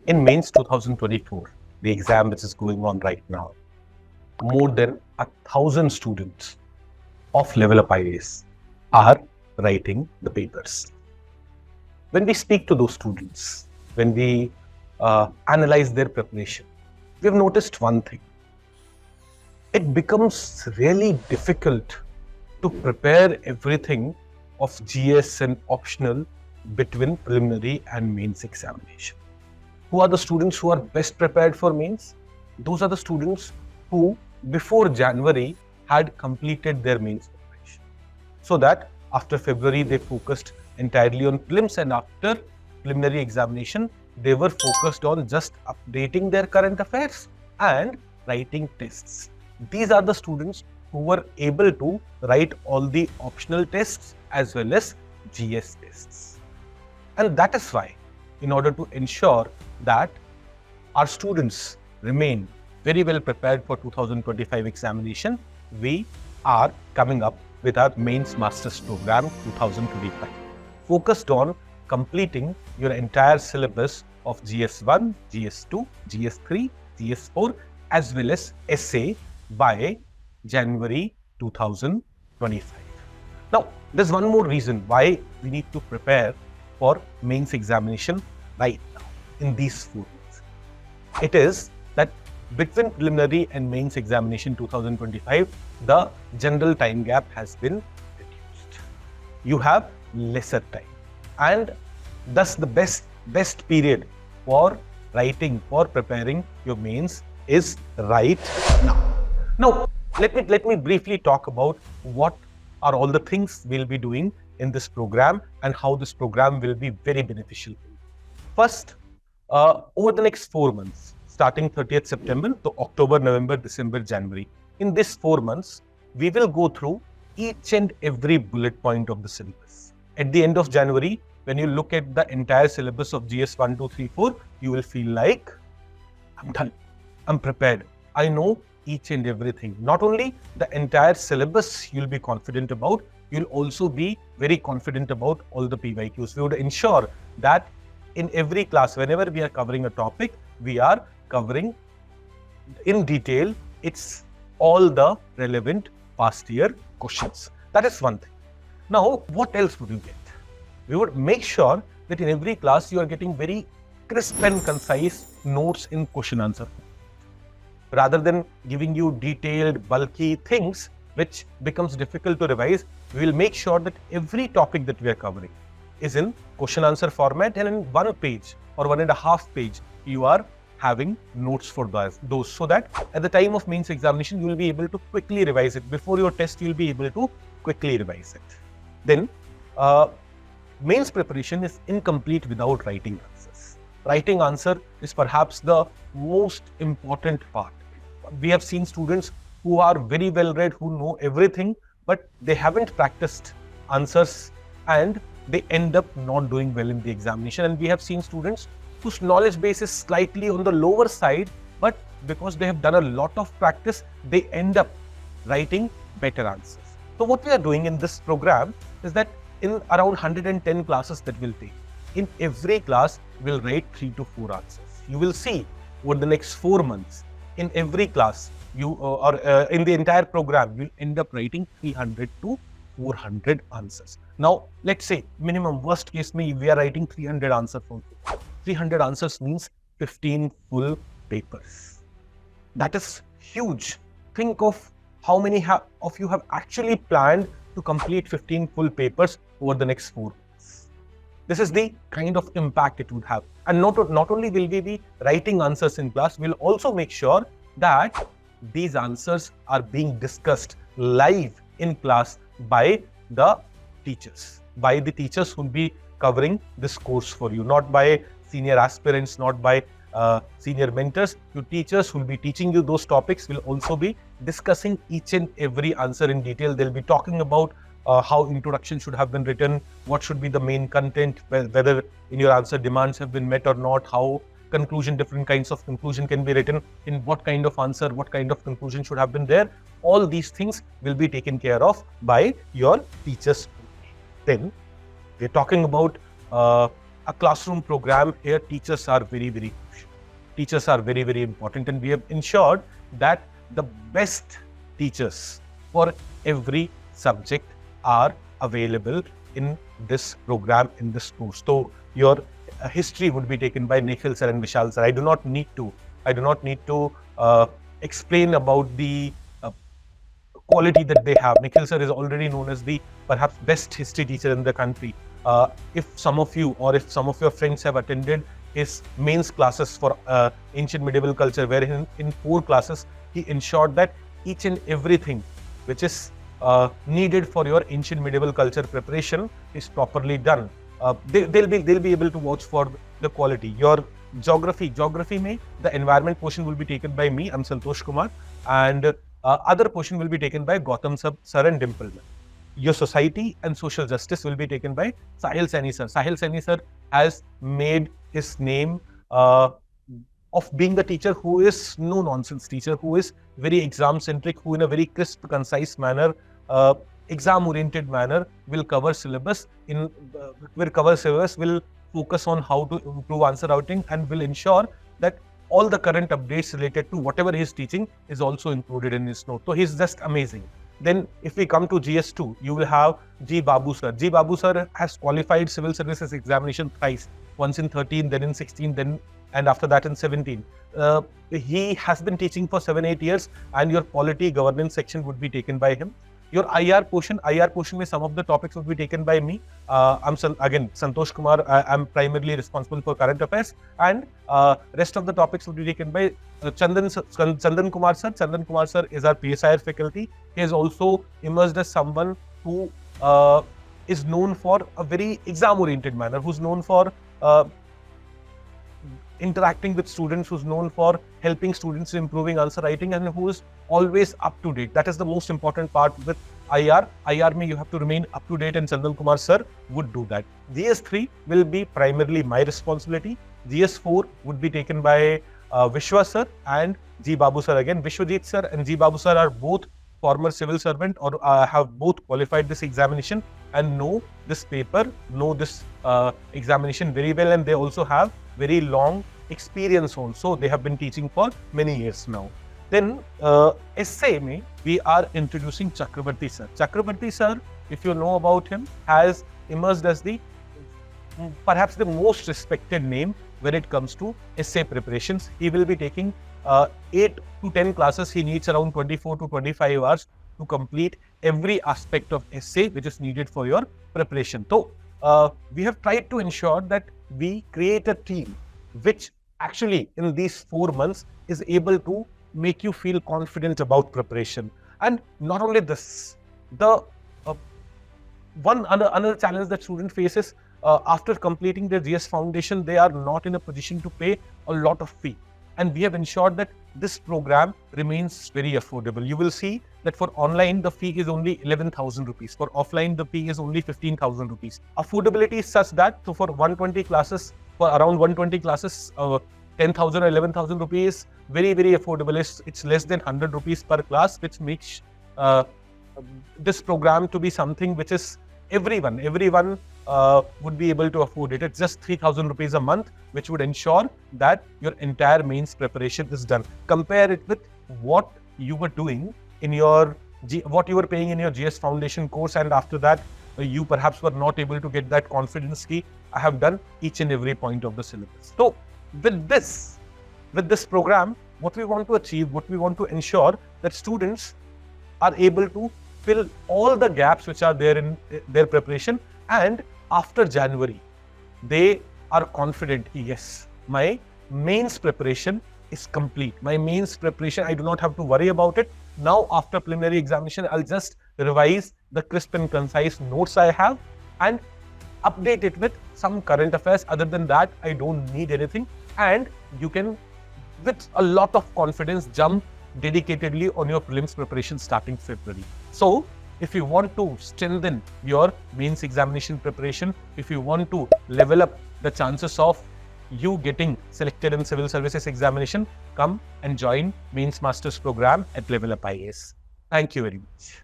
In Mains 2024, the exam which is going on right now, more than 1,000 students of LevelUp IAS are writing the papers. When we speak to those students, when we analyze their preparation, we have noticed one thing. It becomes really difficult to prepare everything of GS and optional between preliminary and mains examination. Who are the students who are best prepared for mains? Those are the students who before January had completed their mains preparation. So that after February they focused entirely on prelims, and after preliminary examination they were focused on just updating their current affairs and writing tests. These are the students who were able to write all the optional tests as well as GS tests. And that is why, in order to ensure that our students remain very well prepared for 2025 examination, we are coming up with our Mains Masters Program 2025, focused on completing your entire syllabus of GS1, GS2, GS3, GS4 as well as Essay by January 2025. Now, there's one more reason why we need to prepare for mains examination right now in these 4 weeks. It is that between preliminary and mains examination 2025, the general time gap has been reduced. You have lesser time, and thus the best period for writing, for preparing your mains is right now. Now, let me briefly talk about what are all the things we'll be doing in this program and how this program will be very beneficial for you. First, over the next 4 months, starting 30th September to October, November, December, January, in these 4 months, we will go through each and every bullet point of the syllabus. At the end of January, when you look at the entire syllabus of GS 1, 2, 3, 4, you will feel like, I'm done, I'm prepared, I know each and everything. Not only the entire syllabus you'll be confident about, you'll also be very confident about all the PYQs. We would ensure that in every class, whenever we are covering a topic, we are covering in detail, it's all the relevant past year questions. That is one thing. Now, what else would you get? We would make sure that in every class you are getting very crisp and concise notes in question answer. Rather than giving you detailed, bulky things which becomes difficult to revise, we will make sure that every topic that we are covering is in question answer format, and in 1 page or 1.5 page you are having notes for those, so that at the time of mains examination you will be able to quickly revise it. Before your test you will be able to quickly revise it. Then mains preparation is incomplete without writing answers. Writing answer is perhaps the most important part. We have seen students who are very well read, who know everything, but they haven't practiced answers and they end up not doing well in the examination. And we have seen students whose knowledge base is slightly on the lower side, but because they have done a lot of practice, they end up writing better answers. So what we are doing in this program is that in around 110 classes that we'll take, in every class we'll write 3 to 4 answers. You will see over the next 4 months, in every class, in the entire program, you'll end up writing 300 to 400 answers. Now, let's say minimum worst case we are writing 300 answers. 300 answers means 15 full papers. That is huge. Think of how many of you have actually planned to complete 15 full papers over the next 4 months. This is the kind of impact it would have. And not only will we be writing answers in class, we'll also make sure that these answers are being discussed live in class by the teachers. By the teachers who will be covering this course for you, not by senior aspirants, not by senior mentors. Your teachers who will be teaching you those topics will also be discussing each and every answer in detail. They'll be talking about how introduction should have been written, what should be the main content, whether in your answer demands have been met or not, how conclusion, different kinds of conclusion can be written, in what kind of answer, what kind of conclusion should have been there. All these things will be taken care of by your teachers. Then we're talking about a classroom program, here teachers are very, very crucial. Teachers are very, very important, and we have ensured that the best teachers for every subject are available in this program, in this course. So your history would be taken by Nikhil sir and Vishal sir. I do not need to explain about the quality that they have. Nikhil sir is already known as the perhaps best history teacher in the country. If some of you or if some of your friends have attended his mains classes for ancient medieval culture, where in 4 classes he ensured that each and everything which is needed for your ancient medieval culture preparation is properly done. They'll be able to vouch for the quality. Your geography mein, the environment portion will be taken by me, I'm Santosh Kumar, and other portion will be taken by Gautam sir and Dimple. Your society and social justice will be taken by Sahil Saini sir. Sahil Saini sir has made his name of being the teacher who is no nonsense teacher, who is very exam centric, who in a very crisp, concise manner, exam oriented manner will cover syllabus, will focus on how to improve answer routing, and will ensure that all the current updates related to whatever he is teaching is also included in his note. So he's just amazing. Then if we come to GS2, you will have G. Babu sir. G. Babu sir has qualified civil services examination thrice, once in 13, then in 16, and after that in 17. He has been teaching for 7-8 years, and your polity governance section would be taken by him. Your IR portion में some of the topics would be taken by me. I'm again Santosh Kumar. I'm primarily responsible for current affairs, and rest of the topics would be taken by Chandan Kumar sir. Chandan Kumar sir is our PSIR faculty. He is also emerged as someone who is known for a very exam-oriented manner, who's known for interacting with students, who's known for helping students in improving answer writing, and who is always up to date. That is the most important part with IR. IR mein you have to remain up to date, and Chandan Kumar sir would do that. GS3 will be primarily my responsibility. GS4 would be taken by Vishwa sir and G. Babu sir again. Vishwajit sir and G. Babu sir are both former civil servant, or have both qualified this examination and know this paper, know this examination very well, and they also have very long experience also. They have been teaching for many years now. Then essay mein we are introducing Chakrabarti sir. Chakrabarti sir, if you know about him, has emerged as the perhaps the most respected name when it comes to essay preparations. He will be taking 8 to 10 classes. He needs around 24 to 25 hours to complete every aspect of essay which is needed for your preparation. So we have tried to ensure that we create a team which actually in these 4 months is able to make you feel confident about preparation. And not only this, the another challenge that student faces after completing their GS foundation, they are not in a position to pay a lot of fee. And we have ensured that this program remains very affordable. You will see that for online, the fee is only 11,000 rupees. For offline, the fee is only 15,000 rupees. Affordability is such that, so for 120 classes, for around 120 classes, 10,000 or 11,000 rupees, very, very affordable. It's less than 100 rupees per class, which makes this program to be something which is everyone would be able to afford it. It's just 3,000 rupees a month, which would ensure that your entire mains preparation is done. Compare it with what you were doing in your what you were paying in your GS foundation course, and after that you perhaps were not able to get that confidence key. I have done each and every point of the syllabus. So with this program, what we want to achieve, what we want to ensure, that students are able to fill all the gaps which are there in their preparation, and after January, they are confident, yes, my mains preparation is complete. My mains preparation, I do not have to worry about it. Now after preliminary examination, I'll just revise the crisp and concise notes I have and update it with some current affairs. Other than that, I don't need anything. And you can, with a lot of confidence, jump dedicatedly on your prelims preparation starting February. So if you want to strengthen your mains examination preparation, if you want to level up the chances of you getting selected in civil services examination, come and join Mains Masters program at LevelUp IAS. Thank you very much.